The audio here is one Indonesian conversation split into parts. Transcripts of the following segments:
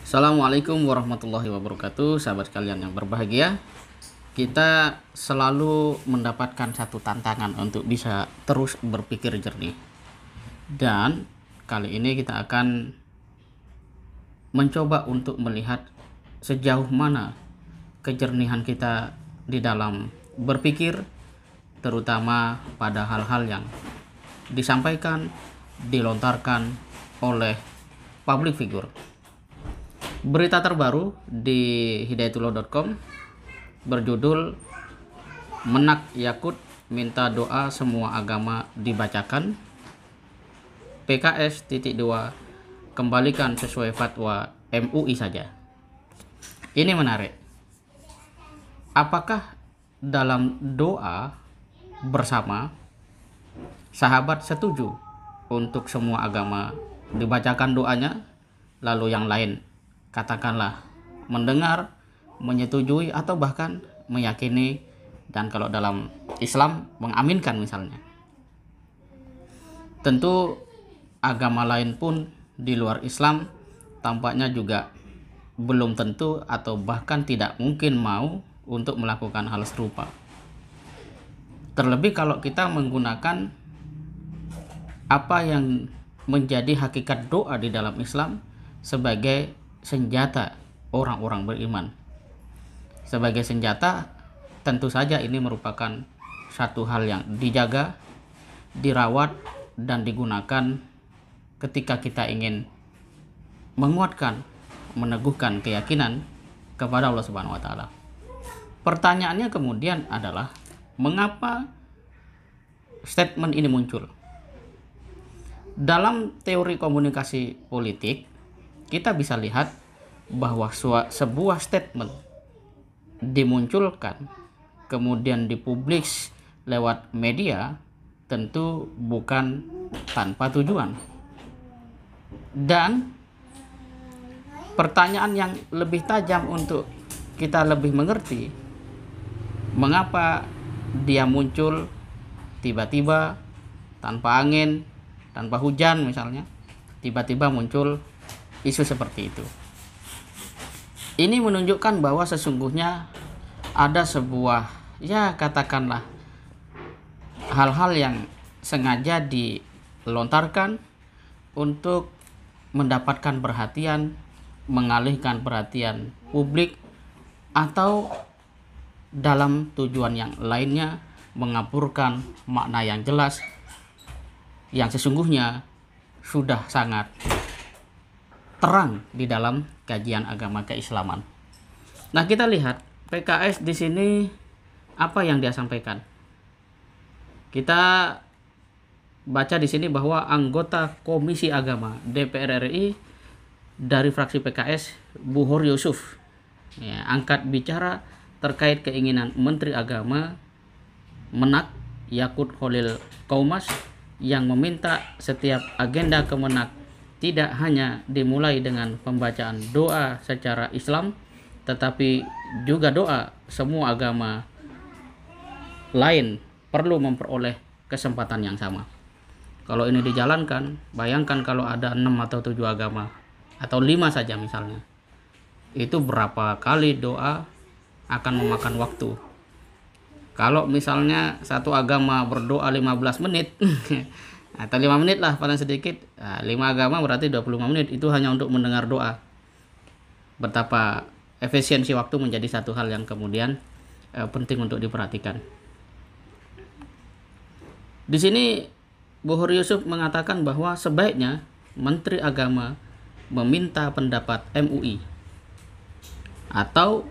Assalamualaikum warahmatullahi wabarakatuh, sahabat kalian yang berbahagia. Kita selalu mendapatkan satu tantangan untuk bisa terus berpikir jernih. Dan kali ini kita akan mencoba untuk melihat sejauh mana kejernihan kita di dalam berpikir, terutama pada hal-hal yang disampaikan, dilontarkan oleh public figure. Berita terbaru di hidayatullah.com berjudul Menak Yakut minta doa semua agama dibacakan, PKS.2 kembalikan sesuai fatwa MUI saja. Ini menarik. Apakah dalam doa bersama sahabat setuju untuk semua agama dibacakan doanya, lalu yang lain katakanlah mendengar, menyetujui, atau bahkan meyakini, dan kalau dalam Islam mengaminkan misalnya. Tentu agama lain pun di luar Islam tampaknya juga belum tentu atau bahkan tidak mungkin mau untuk melakukan hal serupa. Terlebih kalau kita menggunakan apa yang menjadi hakikat doa di dalam Islam sebagai senjata orang-orang beriman. Sebagai senjata, tentu saja ini merupakan satu hal yang dijaga, dirawat, dan digunakan ketika kita ingin menguatkan, meneguhkan keyakinan kepada Allah Subhanahu wa taala. Pertanyaannya kemudian adalah, mengapa statement ini muncul? Dalam teori komunikasi politik, kita bisa lihat bahwa sebuah statement dimunculkan kemudian dipublish lewat media tentu bukan tanpa tujuan. Dan pertanyaan yang lebih tajam untuk kita lebih mengerti, mengapa dia muncul tiba-tiba tanpa angin, tanpa hujan misalnya, tiba-tiba muncul isu seperti itu. Ini menunjukkan bahwa sesungguhnya ada sebuah, ya katakanlah, hal-hal yang sengaja dilontarkan untuk mendapatkan perhatian, mengalihkan perhatian publik, atau dalam tujuan yang lainnya mengaburkan makna yang jelas yang sesungguhnya sudah sangat terang di dalam kajian agama keislaman. Nah, kita lihat PKS di sini apa yang dia sampaikan. Kita baca di sini bahwa anggota Komisi Agama DPR RI dari fraksi PKS, Buhor Yusuf, angkat bicara terkait keinginan Menteri Agama Menak Yakut Khalil Qaumas yang meminta setiap agenda Kemenak tidak hanya dimulai dengan pembacaan doa secara Islam, tetapi juga doa semua agama lain perlu memperoleh kesempatan yang sama. Kalau ini dijalankan, bayangkan kalau ada 6 atau 7 agama, atau 5 saja misalnya, itu berapa kali doa akan memakan waktu. Kalau misalnya satu agama berdoa 15 menit atau 5 menit lah paling sedikit, 5 agama berarti 25 menit, itu hanya untuk mendengar doa. Betapa efisiensi waktu menjadi satu hal yang kemudian penting untuk diperhatikan. Di sini Buhor Yusuf mengatakan bahwa sebaiknya Menteri Agama meminta pendapat MUI, atau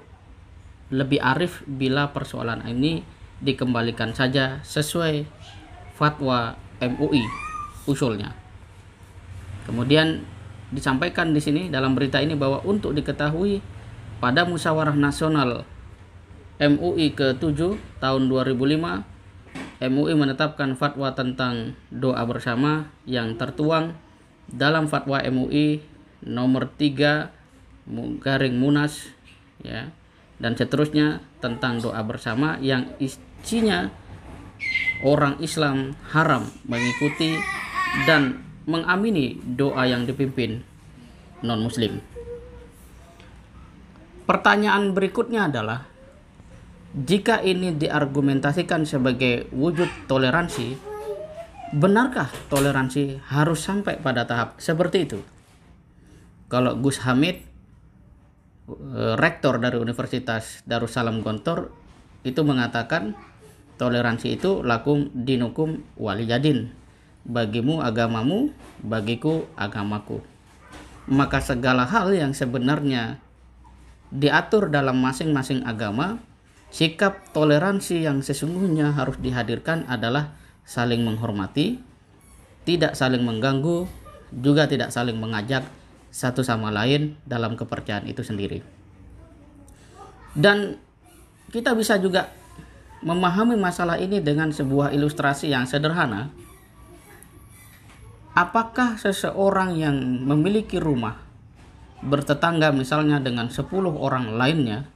lebih arif bila persoalan ini dikembalikan saja sesuai fatwa MUI usulnya. Kemudian disampaikan di sini dalam berita ini bahwa untuk diketahui, pada Musyawarah Nasional MUI ke-7 tahun 2005, MUI menetapkan fatwa tentang doa bersama yang tertuang dalam fatwa MUI nomor 3 garing Munas, ya, dan seterusnya, tentang doa bersama yang isinya orang Islam haram mengikuti dan mengamini doa yang dipimpin non-muslim. Pertanyaan berikutnya adalah, jika ini diargumentasikan sebagai wujud toleransi, benarkah toleransi harus sampai pada tahap seperti itu? Kalau Gus Hamid, rektor dari Universitas Darussalam Gontor, itu mengatakan toleransi itu lakum dinukum waliyadin, bagimu agamamu, bagiku agamaku. Maka segala hal yang sebenarnya diatur dalam masing-masing agama, sikap toleransi yang sesungguhnya harus dihadirkan adalah saling menghormati, tidak saling mengganggu, juga tidak saling mengajak satu sama lain dalam kepercayaan itu sendiri. Dan kita bisa juga memahami masalah ini dengan sebuah ilustrasi yang sederhana. Apakah seseorang yang memiliki rumah bertetangga misalnya dengan 10 orang lainnya,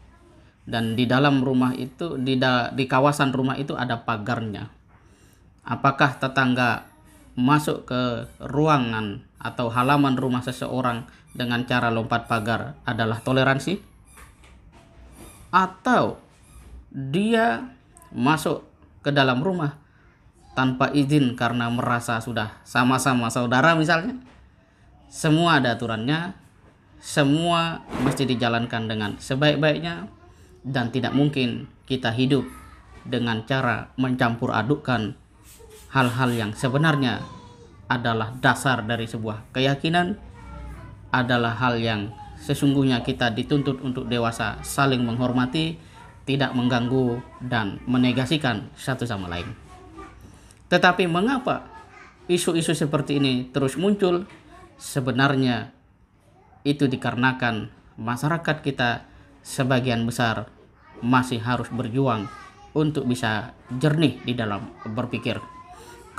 dan di dalam rumah itu, di kawasan rumah itu ada pagarnya, apakah tetangga masuk ke ruangan atau halaman rumah seseorang dengan cara lompat pagar adalah toleransi? Atau dia masuk ke dalam rumah tanpa izin karena merasa sudah sama-sama saudara misalnya? Semua ada aturannya, semua mesti dijalankan dengan sebaik-baiknya, dan tidak mungkin kita hidup dengan cara mencampur adukkan hal-hal yang sebenarnya adalah dasar dari sebuah keyakinan, adalah hal yang sesungguhnya kita dituntut untuk dewasa, saling menghormati, tidak mengganggu dan menegasikan satu sama lain. Tetapi mengapa isu-isu seperti ini terus muncul? Sebenarnya itu dikarenakan masyarakat kita sebagian besar masih harus berjuang untuk bisa jernih di dalam berpikir.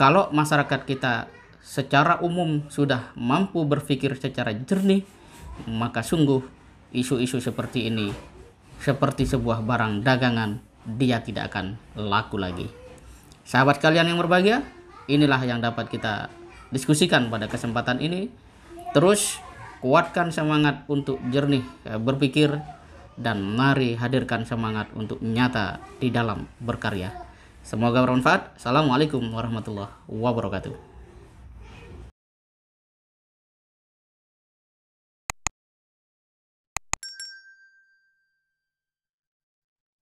Kalau masyarakat kita secara umum sudah mampu berpikir secara jernih, maka sungguh isu-isu seperti ini seperti sebuah barang dagangan, dia tidak akan laku lagi. Sahabat kalian yang berbahagia, inilah yang dapat kita diskusikan pada kesempatan ini. Terus kuatkan semangat untuk jernih berpikir, dan mari hadirkan semangat untuk nyata di dalam berkarya. Semoga bermanfaat. Assalamualaikum warahmatullahi wabarakatuh.